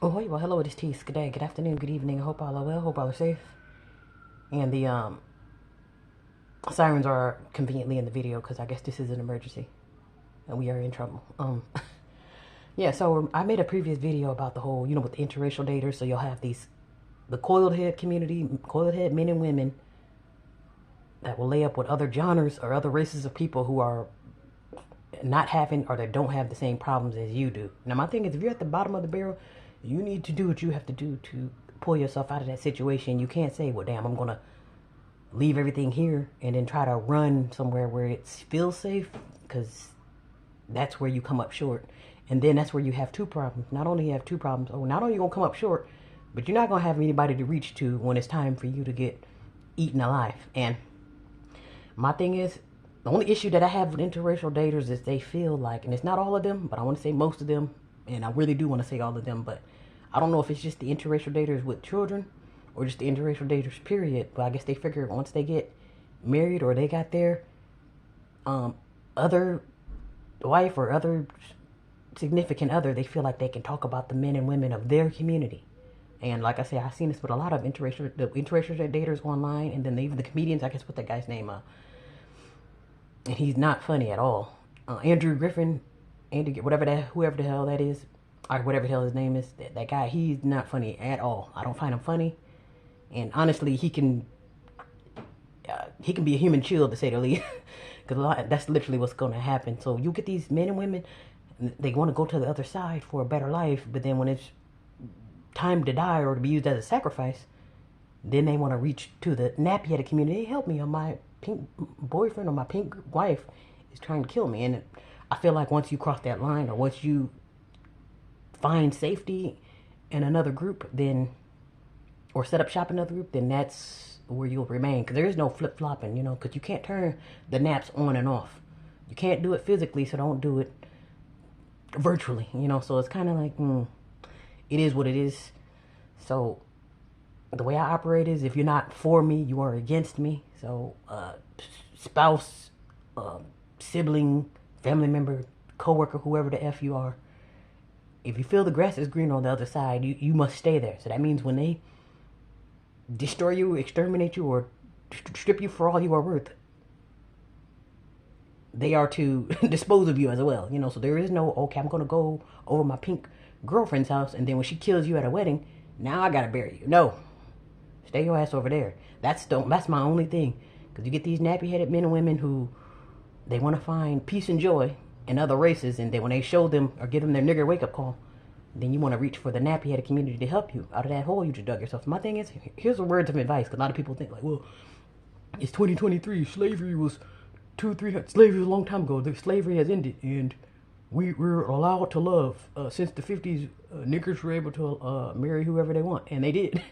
Oh, hey, well, hello, it is T. Good day, good afternoon, good evening. I hope all are well. Hope all are safe. And the sirens are conveniently in the video because I guess this is an emergency and we are in trouble. Yeah. So I made a previous video about the whole, with the interracial daters. So you'll have the coiled head community, coiled head men and women that will lay up with other genres or other races of people who are not having or that don't have the same problems as you do. Now, my thing is, if you're at the bottom of the barrel, you need to do what you have to do to pull yourself out of that situation. You can't say, well, damn, I'm going to leave everything here and then try to run somewhere where it feels safe, because that's where you come up short. And then that's where you have two problems. Not only you have two problems, not only you going to come up short, but you're not going to have anybody to reach to when it's time for you to get eaten alive. And my thing is, the only issue that I have with interracial daters is they feel like, and it's not all of them, but I want to say most of them, and I really do want to say all of them, but I don't know if it's just the interracial daters with children or just the interracial daters, period. But I guess they figure once they get married or they got their other wife or other significant other, they feel like they can talk about the men and women of their community. And like I say, I've seen this with a lot of interracial daters online, and then even the comedians. I guess what that guy's name, and he's not funny at all. Andrew Griffin, Andy, whoever the hell that is, or whatever the hell his name is, that guy, he's not funny at all. I don't find him funny, and honestly, he can be a human shield to say the least, because that's literally what's going to happen. So you get these men and women, they want to go to the other side for a better life, but then when it's time to die or to be used as a sacrifice, then they want to reach to the nappy-headed community. Hey, help me, or my pink boyfriend or my pink wife is trying to kill me. And I feel like once you cross that line, or once you find safety in another group, then, or set up shop in another group, then that's where you'll remain. Because there is no flip-flopping, because you can't turn the naps on and off. You can't do it physically, so don't do it virtually, So it's kind of like, it is what it is. So the way I operate is, if you're not for me, you are against me. So spouse, uh, sibling, family member, coworker, whoever the F you are, if you feel the grass is green on the other side, you must stay there. So that means when they destroy you, exterminate you, or strip you for all you are worth, they are to dispose of you as well. So there is no, okay, I'm going to go over my pink girlfriend's house, and then when she kills you at a wedding, now I got to bury you. No. Stay your ass over there. That's my only thing. Because you get these nappy-headed men and women who, they want to find peace and joy in other races, and then when they show them or give them their nigger wake-up call, then you want to reach for the nappy-headed community to help you out of that hole you just dug yourself. My thing is, here's the words of advice, because a lot of people think like, well, it's 2023. Slavery was slavery was a long time ago. The slavery has ended, and we're allowed to love. Since the 50s, niggers were able to marry whoever they want, and they did.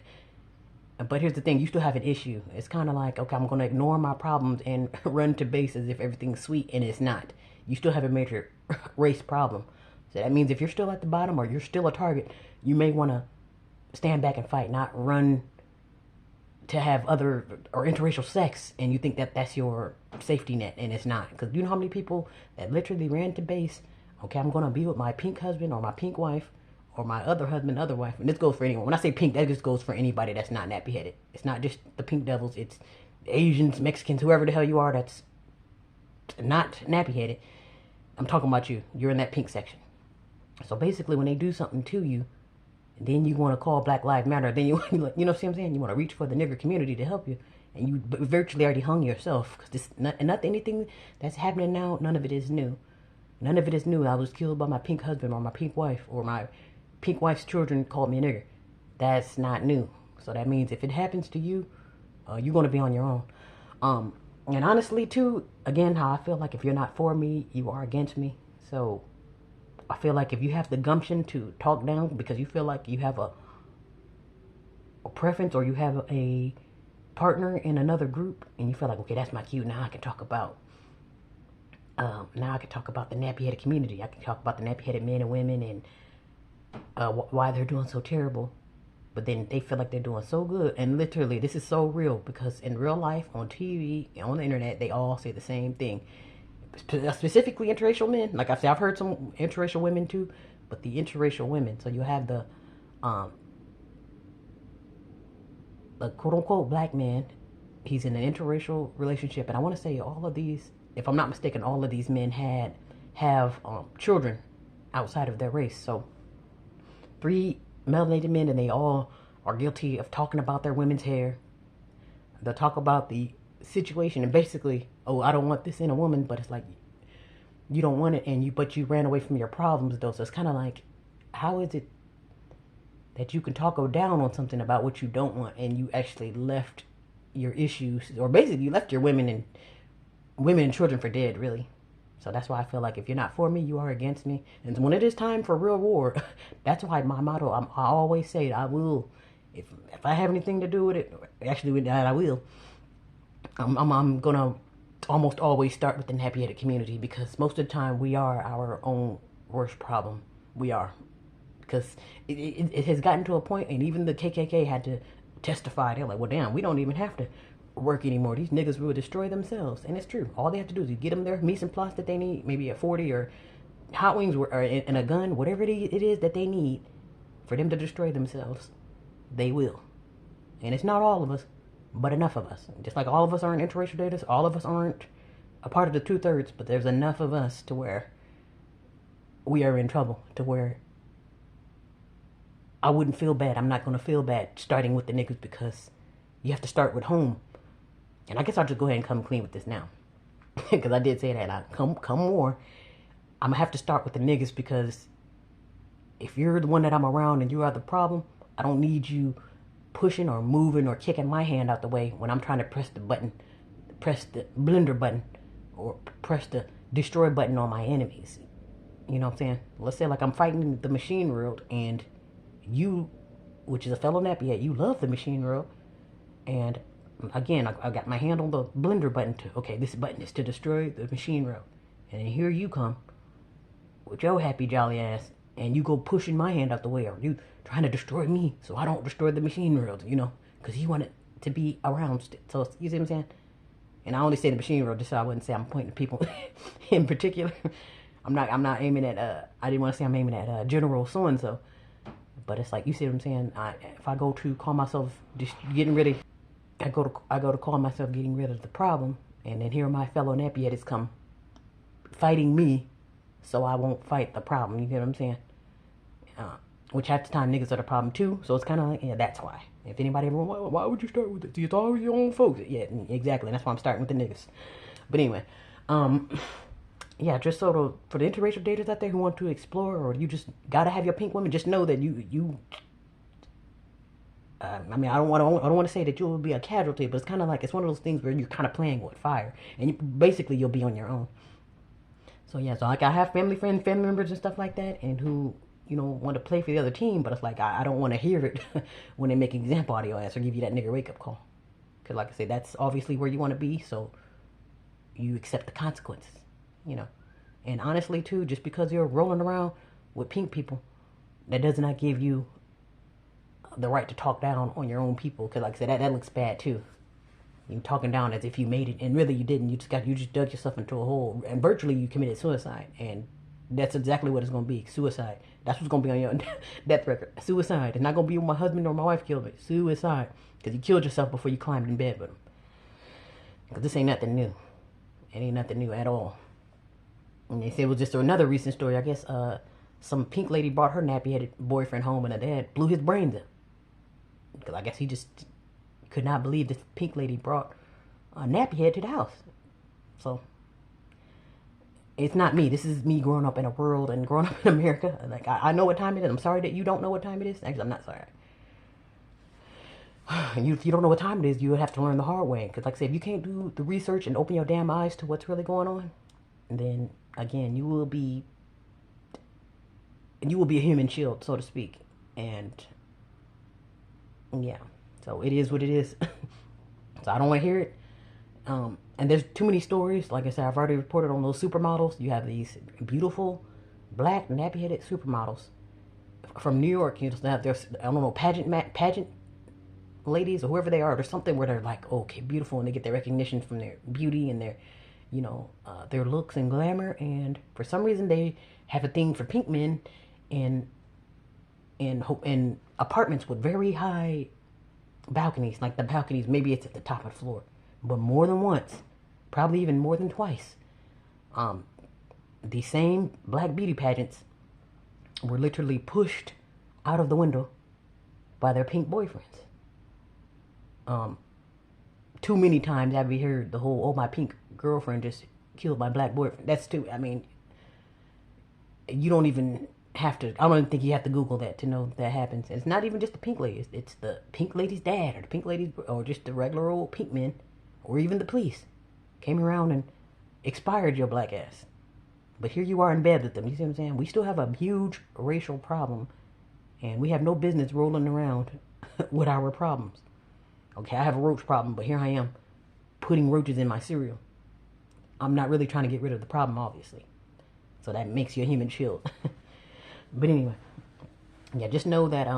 But here's the thing, you still have an issue. It's kind of like, okay, I'm going to ignore my problems and run to base as if everything's sweet, and it's not. You still have a major race problem. So that means if you're still at the bottom or you're still a target, you may want to stand back and fight, not run to have other or interracial sex, and you think that that's your safety net, and it's not. Because you know how many people that literally ran to base, okay, I'm going to be with my pink husband or my pink wife, or my other husband, other wife, and this goes for anyone. When I say pink, that just goes for anybody that's not nappy headed. It's not just the pink devils, it's Asians, Mexicans, whoever the hell you are that's not nappy headed. I'm talking about you. You're in that pink section. So basically, when they do something to you, then you want to call Black Lives Matter, then you know what I'm saying? You want to reach for the nigger community to help you, and you virtually already hung yourself. Because anything that's happening now, none of it is new. None of it is new. I was killed by my pink husband or my pink wife, or my pink wife's children called me a nigger. That's not new. So that means if it happens to you, you're going to be on your own. And honestly, too, again, how I feel like if you're not for me, you are against me. So I feel like if you have the gumption to talk down because you feel like you have a preference, or you have a partner in another group, and you feel like, okay, that's my cue. Now I can talk about the nappy-headed community. I can talk about the nappy-headed men and women, and why they're doing so terrible. But then they feel like they're doing so good. And literally, this is so real, because in real life, on TV, on the internet, they all say the same thing. Specifically interracial men. Like I said, I've heard some interracial women too, but the interracial women. So you have the Um, a quote unquote black man. He's in an interracial relationship, and I want to say all of these, if I'm not mistaken, all of these men have children outside of their race. So three melanated men, and they all are guilty of talking about their women's hair. They'll talk about the situation, and basically, oh, I don't want this in a woman, but it's like you don't want it, but you ran away from your problems though. So it's kind of like, how is it that you can talk down on something about what you don't want, and you actually left your issues, or basically you left your women and children for dead, really. So that's why I feel like if you're not for me, you are against me. And when it is time for real war, that's why my motto, I always say, I will, if I have anything to do with it, actually with that I will, I'm gonna almost always start with the nappy-headed community, because most of the time we are our own worst problem. We are. Because it has gotten to a point, and even the KKK had to testify. They're like, well, damn, we don't even have to work anymore. These niggas will destroy themselves. And it's true. All they have to do is you get them their mise en place that they need, maybe a 40 or hot wings or and a gun, whatever it is that they need for them to destroy themselves, they will. And it's not all of us, but enough of us. Just like all of us aren't interracial daters, all of us aren't a part of the 2/3, but there's enough of us to where we are in trouble, to where I wouldn't feel bad. I'm not going to feel bad starting with the niggas, because you have to start with home. And I guess I'll just go ahead and come clean with this now. Because I did say that. Come more. I'm going to have to start with the niggas, because if you're the one that I'm around and you are the problem, I don't need you pushing or moving or kicking my hand out the way when I'm trying to press the blender button, or press the destroy button on my enemies. You know what I'm saying? Let's say like I'm fighting the machine world, and you, which is a fellow nappyhead, you love the machine world, and again, I got my hand on the blender button to, okay, this button is to destroy the machine world, and then here you come with your happy jolly ass, and you go pushing my hand out the way, or you trying to destroy me so I don't destroy the machine world, because you want it to be around. So you see what I'm saying? And I only say the machine world just so I wouldn't say I'm pointing to people in particular. I'm not aiming at I didn't want to say I'm aiming at General so and so. But it's like, you see what I'm saying? If I go to call myself just getting rid of, I go to call myself getting rid of the problem, and then here my fellow nappyheads come fighting me, so I won't fight the problem. You get what I'm saying? Which half the time niggas are the problem too. So it's kind of like, yeah, that's why. If anybody ever, why would you start with it? It's always your own folks. Yeah, exactly. That's why I'm starting with the niggas. But anyway, yeah, just so for the interracial daters out there who want to explore, or you just gotta have your pink women, just know that you. I mean, I don't want to say that you'll be a casualty, but it's kind of like, it's one of those things where you're kind of playing with fire, and basically you'll be on your own. So yeah, so like I have family members and stuff like that, and who want to play for the other team, but it's like I don't want to hear it when they make an example out of your ass or give you that nigga wake up call, because like I said, that's obviously where you want to be, so you accept the consequences. And honestly too, just because you're rolling around with pink people, that does not give you the right to talk down on your own people, because like I said, that looks bad too. You talking down as if you made it, and really you didn't. You just dug yourself into a hole, and virtually you committed suicide. And that's exactly what it's going to be, suicide. That's what's going to be on your death record, suicide. It's not going to be my husband or my wife killed me, suicide, because you killed yourself before you climbed in bed with him. Because this ain't nothing new. It ain't nothing new at all. And they say it was just another recent story. I guess some pink lady brought her nappy-headed boyfriend home, and her dad blew his brains out. Because I guess he just could not believe this pink lady brought a nappy-head to the house. So, it's not me. This is me growing up in a world and growing up in America. Like, I know what time it is. I'm sorry that you don't know what time it is. Actually, I'm not sorry. If you don't know what time it is, you have to learn the hard way. Because like I said, if you can't do the research and open your damn eyes to what's really going on, then again, you will be a human shield, so to speak. And yeah, so it is what it is. So I don't want to hear it. And there's too many stories. Like I said, I've already reported on those supermodels. You have these beautiful black nappy-headed supermodels from New York. You just have their, I don't know, pageant ladies or whoever they are. There's something where they're like, okay, beautiful, and they get their recognition from their beauty and their their looks and glamour, and for some reason they have a thing for pink men, and in apartments with very high balconies, like the balconies, maybe it's at the top of the floor, but more than once, probably even more than twice, the same black beauty pageants were literally pushed out of the window by their pink boyfriends. Too many times have we heard the whole, oh, my pink girlfriend just killed my black boyfriend. That's too, I mean, you don't even have to, I don't even think you have to Google that to know that happens. It's not even just the pink ladies. It's the pink lady's dad or the pink lady's, or just the regular old pink men, or even the police came around and expired your black ass. But here you are in bed with them. You see what I'm saying? We still have a huge racial problem, and we have no business rolling around with our problems. Okay, I have a roach problem, but here I am putting roaches in my cereal. I'm not really trying to get rid of the problem, obviously. So that makes you a human shield. But anyway, yeah, just know that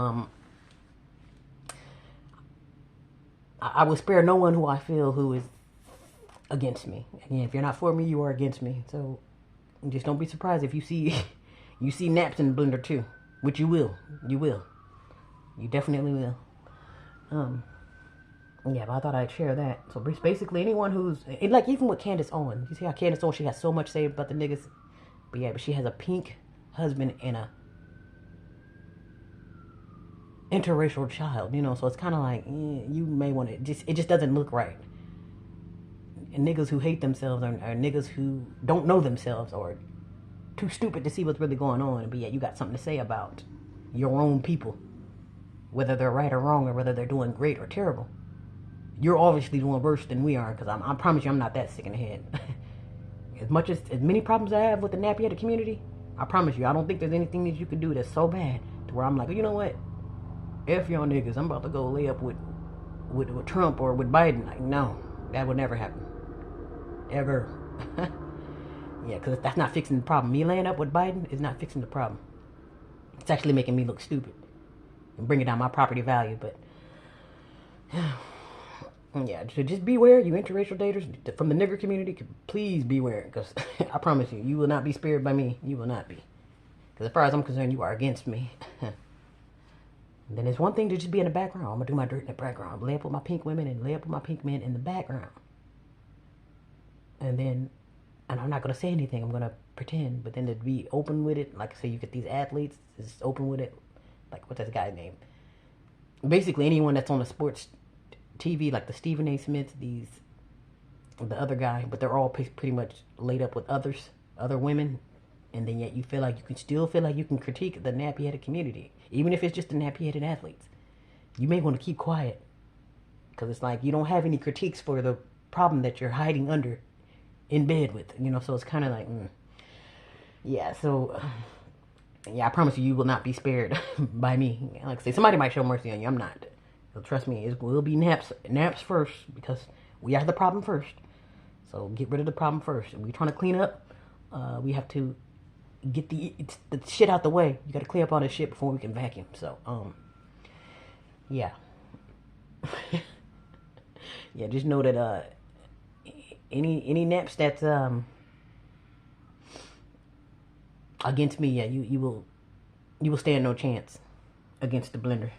I will spare no one who I feel who is against me. Again, if you're not for me, you are against me. So just don't be surprised if you see you see naps in the blender too, which you will. You will. You definitely will. Yeah, but I thought I'd share that. So basically, anyone who's like, even with Candace Owens, you see how Candace Owens, she has so much to say about the niggas, but yeah, but she has a pink husband and a interracial child, you know. So it's kind of like, you may want to it just doesn't look right. And niggas who hate themselves are niggas who don't know themselves or too stupid to see what's really going on. But yeah, you got something to say about your own people, whether they're right or wrong, or whether they're doing great or terrible. You're obviously doing worse than we are, because I promise you I'm not that sick in the head. as many problems I have with the nappy-headed community, I promise you, I don't think there's anything that you can do that's so bad to where I'm like, you know what? F y'all niggas, I'm about to go lay up with Trump or with Biden. Like, no, that would never happen. Ever. Yeah, because that's not fixing the problem. Me laying up with Biden is not fixing the problem. It's actually making me look stupid and bringing down my property value, but... yeah, so just beware, you interracial daters from the nigger community. Please beware, because I promise you, you will not be spared by me. You will not be. Because as far as I'm concerned, you are against me. Then it's one thing to just be in the background. I'm going to do my dirt in the background. Lay up with my pink women and lay up with my pink men in the background. And I'm not going to say anything. I'm going to pretend. But then to be open with it, like I say, you get these athletes, is open with it. Like, what's that guy's name? Basically, anyone that's on the sports TV, like the Stephen A. Smiths, the other guy, but they're all pretty much laid up with other women, and then yet you still feel like you can critique the nappy-headed community, even if it's just the nappy-headed athletes. You may want to keep quiet, because it's like you don't have any critiques for the problem that you're hiding under in bed with, you know. So it's kind of like, yeah. So yeah, I promise you will not be spared by me. Like I say, somebody might show mercy on you. I'm not. So trust me, it will be naps first, because we are the problem first. So get rid of the problem first. If we're trying to clean up, we have to get the shit out the way. You got to clean up all this shit before we can vacuum. So, yeah. Yeah, just know that any naps that's against me, yeah, you will stand no chance against the blender.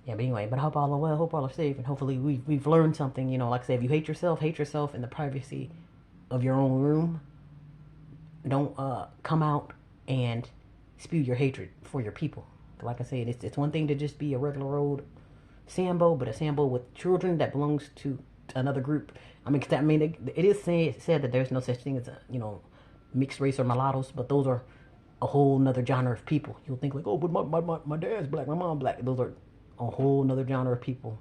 Yeah, but anyway, but I hope all are well, hope all are safe, and hopefully we've learned something. You know, like I said, if you hate yourself in the privacy of your own room. Don't come out and spew your hatred for your people. Like I said, it's one thing to just be a regular old Sambo, but a Sambo with children that belongs to another group. It is said that there's no such thing as mixed race or mulattoes, but those are a whole nother genre of people. You'll think like, oh, but my dad's black, my mom black. Those are a whole nother genre of people.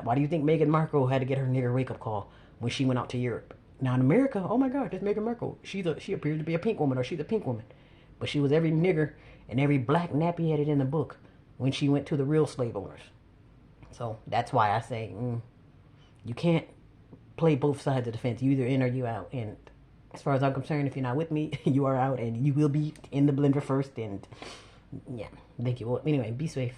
Why do you think Meghan Markle had to get her nigger wake up call when she went out to Europe? Now in America, oh my God, that's Meghan Markle. She appears to be a pink woman, or she's a pink woman, but she was every nigger and every black nappy-headed in the book when she went to the real slave owners. So that's why I say you can't play both sides of the fence. You either in or you out. And as far as I'm concerned, if you're not with me, you are out, and you will be in the blender first. And yeah, thank you. Well, anyway, be safe.